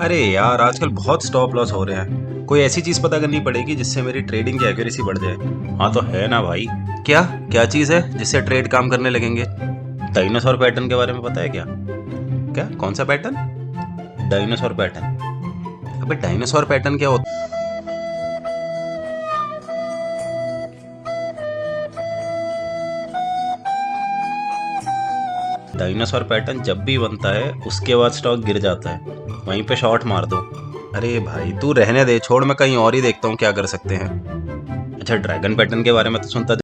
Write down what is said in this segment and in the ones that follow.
अरे यार, आजकल बहुत स्टॉप लॉस हो रहे हैं। कोई ऐसी चीज पता करनी पड़ेगी जिससे मेरी ट्रेडिंग की एक्यूरेसी बढ़ जाए। हाँ तो है ना भाई। क्या क्या चीज है जिससे ट्रेड काम करने लगेंगे? डायनासोर पैटर्न के बारे में पता है क्या? क्या कौन सा पैटर्न? Dinosaur pattern. अबे डायनासोर पैटर्न क्या होता? डायनासोर पैटर्न जब भी बनता है उसके बाद स्टॉक गिर जाता है, वहीं पे शॉर्ट मार दो। अरे भाई तू रहने दे, छोड़, मैं कहीं और ही देखता हूँ क्या कर सकते हैं। अच्छा, ड्रैगन पैटर्न के बारे में तो सुनता।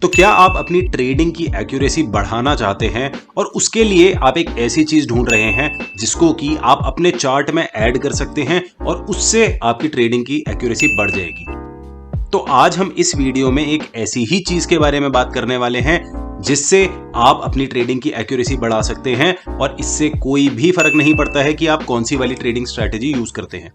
तो क्या आप अपनी ट्रेडिंग की एक्यूरेसी बढ़ाना चाहते हैं और उसके लिए आप एक ऐसी चीज ढूंढ रहे हैं जिसको कि आप अपने चार्ट में ऐड कर सकते हैं और उससे आपकी ट्रेडिंग की एक्यूरेसी बढ़ जाएगी? तो आज हम इस वीडियो में एक ऐसी ही चीज के बारे में बात करने वाले हैं जिससे आप अपनी ट्रेडिंग की एक्यूरेसी बढ़ा सकते हैं और इससे कोई भी फर्क नहीं पड़ता है कि आप कौन सी वाली ट्रेडिंग स्ट्रैटेजी यूज करते हैं।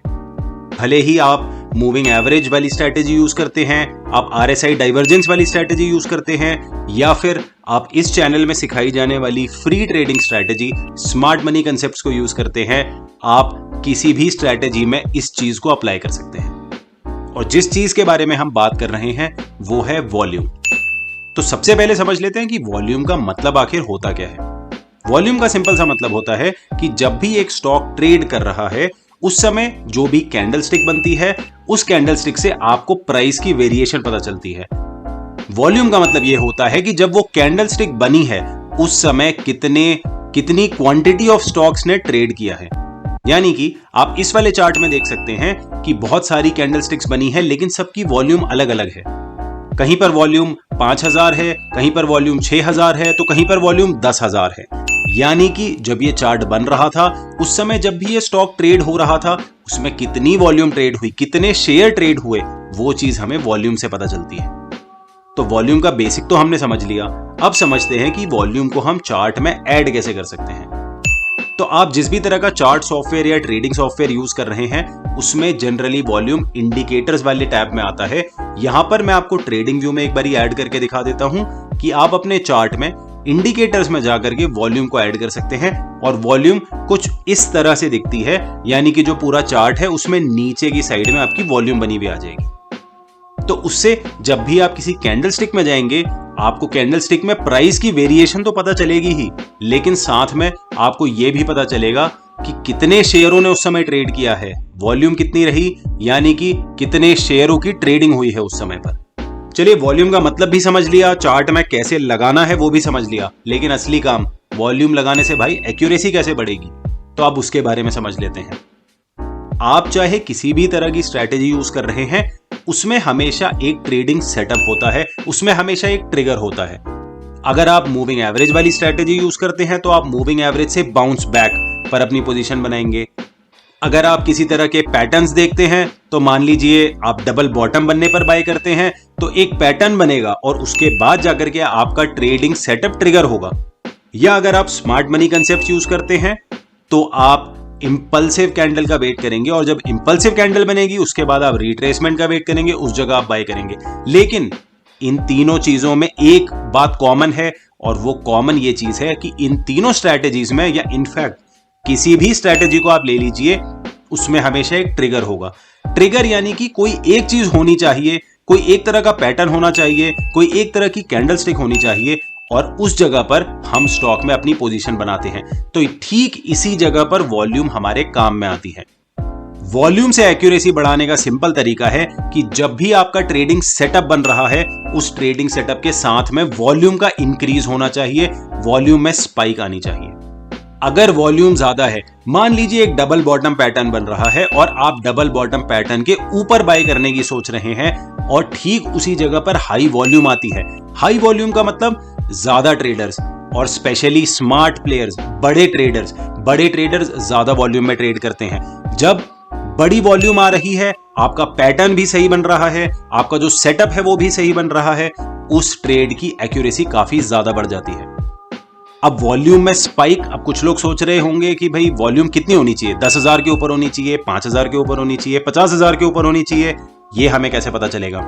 भले ही आप मूविंग एवरेज वाली स्ट्रैटेजी यूज करते हैं, आप RSI डाइवर्जेंस वाली स्ट्रैटेजी यूज करते हैं, या फिर आप इस चैनल में सिखाई जाने वाली free trading strategy smart money concepts को यूज करते हैं, आप किसी भी स्ट्रैटेजी में इस चीज को अप्लाई कर सकते हैं। और जिस चीज के बारे में हम बात कर रहे हैं वो है वॉल्यूम। तो सबसे पहले समझ लेते हैं कि वॉल्यूम का मतलब आखिर होता क्या है। वॉल्यूम का सिंपल सा मतलब होता है कि जब भी एक स्टॉक ट्रेड कर रहा है उस समय जो भी कैंडलस्टिक बनती है उस कैंडलस्टिक से आपको प्राइस की वेरिएशन पता चलती है। वॉल्यूम का मतलब यह होता है कि जब वो कैंडलस्टिक बनी है उस समय कितनी क्वांटिटी ऑफ स्टॉक्स ने ट्रेड किया है। यानी कि आप इस वाले चार्ट में देख सकते हैं कि बहुत सारी कैंडलस्टिक्स बनी है लेकिन सबकी वॉल्यूम अलग अलग है। कहीं पर वॉल्यूम 5000 है, कहीं पर वॉल्यूम 6000 है, तो कहीं पर वॉल्यूम 10,000 है। यानी कि जब ये चार्ट बन रहा था उस समय जब भी ये स्टॉक ट्रेड हो रहा था उसमें कितनी वॉल्यूम ट्रेड हुई, कितने शेयर ट्रेड हुए, वो चीज हमें वॉल्यूम से पता चलती है। तो वॉल्यूम का बेसिक तो हमने समझ लिया। अब समझते हैं कि वॉल्यूम को हम चार्ट में ऐड कैसे कर सकते हैं। तो आप जिस भी तरह का चार्ट सॉफ्टवेयर या ट्रेडिंग सॉफ्टवेयर यूज कर रहे हैं उसमें जनरली वॉल्यूम इंडिकेटर्स वाले टैब में आता है। यहां पर मैं आपको ट्रेडिंग व्यू में एक बार ऐड करके दिखा देता हूं कि आप अपने चार्ट में इंडिकेटर्स में जाकर के वॉल्यूम को ऐड कर सकते हैं और वॉल्यूम कुछ इस तरह से दिखती है। यानी कि जो पूरा चार्ट है उसमें नीचे की साइड में आपकी वॉल्यूम बनी हुई आ जाएगी। तो उससे जब भी आप किसी कैंडलस्टिक में जाएंगे आपको कैंडलस्टिक में प्राइस की वेरिएशन तो पता चलेगी ही, लेकिन साथ में आपको यह भी पता चलेगा कि कितने शेयरों ने उस समय ट्रेड किया है, वॉल्यूम कितनी रही, यानी कि कितने शेयरों की ट्रेडिंग हुई है उस समय पर। चलिए, वॉल्यूम का मतलब भी समझ लिया, चार्ट में कैसे लगाना है वो भी समझ लिया, लेकिन असली काम वॉल्यूम लगाने से भाई एक्यूरेसी कैसे बढ़ेगी, तो अब उसके बारे में समझ लेते हैं। आप चाहे किसी भी तरह की स्ट्रैटेजी यूज कर रहे हैं उसमें हमेशा एक ट्रेडिंग सेटअप होता है, उसमें हमेशा एक ट्रिगर होता है। अगर आप मूविंग एवरेज वाली स्ट्रैटेजी यूज करते हैं तो आप मूविंग एवरेज से बाउंस बैक पर अपनी पोजीशन बनाएंगे। अगर आप किसी तरह के पैटर्न्स देखते हैं तो मान लीजिए आप डबल बॉटम बनने पर बाय करते हैं तो एक पैटर्न बनेगा और उसके बाद जाकर के आपका ट्रेडिंग सेटअप ट्रिगर होगा। या अगर आप स्मार्ट मनी कंसेप्ट यूज करते हैं तो आप इंपल्सिव कैंडल का वेट करेंगे और जब इंपल्सिव कैंडल बनेगी उसके बाद आप रिट्रेसमेंट का वेट करेंगे, उस जगह आप बाय करेंगे। लेकिन इन तीनों चीजों में एक बात कॉमन है और वो कॉमन ये चीज है कि इन तीनों स्ट्रैटेजीज में या इनफैक्ट किसी भी स्ट्रैटेजी को आप ले लीजिए उसमें हमेशा एक ट्रिगर होगा। ट्रिगर यानी कि कोई एक चीज होनी चाहिए, कोई एक तरह का पैटर्न होना चाहिए, कोई एक तरह की कैंडलस्टिक होनी चाहिए और उस जगह पर हम स्टॉक में अपनी पोजीशन बनाते हैं। तो ठीक इसी जगह पर वॉल्यूम हमारे काम में आती है। वॉल्यूम से एक्यूरेसी बढ़ाने का सिंपल तरीका है कि जब भी आपका ट्रेडिंग सेटअप बन रहा है उस ट्रेडिंग सेटअप के साथ में वॉल्यूम का इंक्रीज होना चाहिए, वॉल्यूम में स्पाइक आनी चाहिए। अगर वॉल्यूम ज्यादा है, मान लीजिए एक डबल बॉटम पैटर्न बन रहा है और आप डबल बॉटम पैटर्न के ऊपर बाय करने की सोच रहे हैं और ठीक उसी जगह पर हाई वॉल्यूम आती है। हाई वॉल्यूम का मतलब ज्यादा ट्रेडर्स और स्पेशली स्मार्ट प्लेयर्स, बड़े ट्रेडर्स ज्यादा वॉल्यूम में ट्रेड करते हैं। जब बड़ी वॉल्यूम आ रही है, आपका पैटर्न भी सही बन रहा है, आपका जो सेटअप है वो भी सही बन रहा है, उस ट्रेड की एक्यूरेसी काफी ज्यादा बढ़ जाती है। अब वॉल्यूम में स्पाइक, अब कुछ लोग सोच रहे होंगे कि भाई वॉल्यूम कितनी होनी चाहिए, 10,000 के ऊपर होनी चाहिए, 5,000 के ऊपर होनी चाहिए, 50,000 के ऊपर होनी चाहिए, ये हमें कैसे पता चलेगा?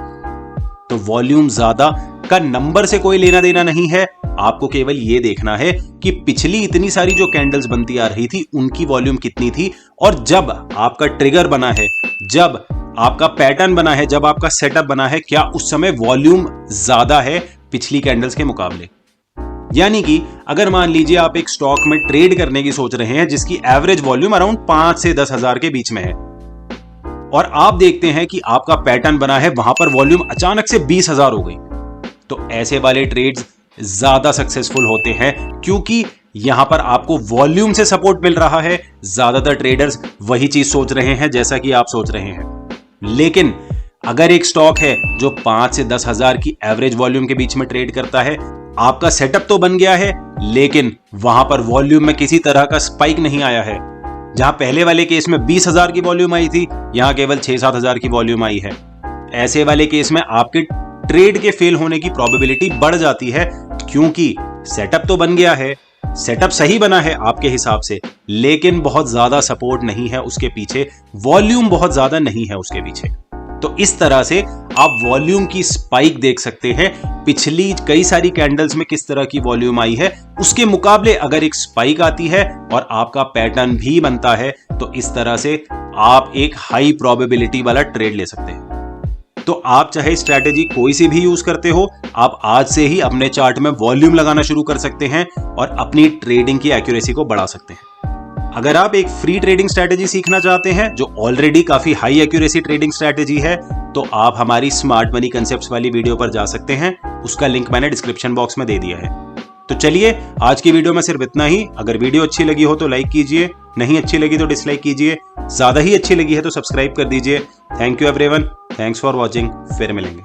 तो वॉल्यूम ज्यादा का नंबर से कोई लेना देना नहीं है, आपको केवल ये देखना है कि पिछली इतनी सारी जो कैंडल्स बनती आ रही थी उनकी वॉल्यूम कितनी थी, और जब आपका ट्रिगर बना है, जब आपका पैटर्न बना है, जब आपका सेटअप बना है, क्या उस समय वॉल्यूम ज्यादा है पिछली कैंडल्स के मुकाबले। यानी कि अगर मान लीजिए आप एक स्टॉक में ट्रेड करने की सोच रहे हैं जिसकी एवरेज वॉल्यूम अराउंड 5 से 10 हजार के बीच में है, और आप देखते हैं कि आपका पैटर्न बना है, वहां पर वॉल्यूम अचानक से 20,000 हो गई, तो ऐसे वाले ट्रेड्स ज्यादा सक्सेसफुल होते हैं, क्योंकि यहां पर आपको वॉल्यूम से सपोर्ट मिल रहा है। ज्यादातर ट्रेडर्स वही चीज सोच रहे हैं जैसा कि आप सोच रहे हैं। लेकिन अगर एक स्टॉक है जो 5 से 10 हजार की एवरेज वॉल्यूम के बीच में ट्रेड करता है, आपका सेटअप तो बन गया है, लेकिन वहां पर वॉल्यूम में किसी तरह का स्पाइक नहीं आया है। जहां पहले वाले केस में 20,000 की वॉल्यूम आई थी, यहां केवल 6-7 हजार की वॉल्यूम आई है। ऐसे वाले केस में आपके ट्रेड के फेल होने की प्रोबेबिलिटी बढ़ जाती है, क्योंकि सेटअप तो बन गया है, सेटअप सही बना है आपके हिसाब से, लेकिन बहुत ज्यादा सपोर्ट नहीं है उसके पीछे, वॉल्यूम बहुत ज्यादा नहीं है उसके पीछे। तो इस तरह से आप वॉल्यूम की स्पाइक देख सकते हैं। पिछली कई सारी कैंडल्स में किस तरह की वॉल्यूम आई है, उसके मुकाबले अगर एक स्पाइक आती है और आपका पैटर्न भी बनता है, तो इस तरह से आप एक हाई प्रोबेबिलिटी वाला ट्रेड ले सकते हैं। तो आप चाहे स्ट्रैटेजी कोई सी भी यूज करते हो, आप आज से ही अपने चार्ट में वॉल्यूम लगाना शुरू कर सकते हैं और अपनी ट्रेडिंग की एक्यूरेसी को बढ़ा सकते हैं। अगर आप एक फ्री ट्रेडिंग स्ट्रैटेजी सीखना चाहते हैं जो ऑलरेडी काफी हाई एक्यूरेसी ट्रेडिंग स्ट्रैटेजी है, तो आप हमारी स्मार्ट मनी कंसेप्ट्स वाली वीडियो पर जा सकते हैं। उसका लिंक मैंने डिस्क्रिप्शन बॉक्स में दे दिया है। तो चलिए, आज की वीडियो में सिर्फ इतना ही। अगर वीडियो अच्छी लगी हो तो लाइक कीजिए, नहीं अच्छी लगी तो डिसलाइक कीजिए, ज्यादा ही अच्छी लगी है तो सब्सक्राइब कर दीजिए। Thank you everyone, thanks for watching. फिर मिलेंगे।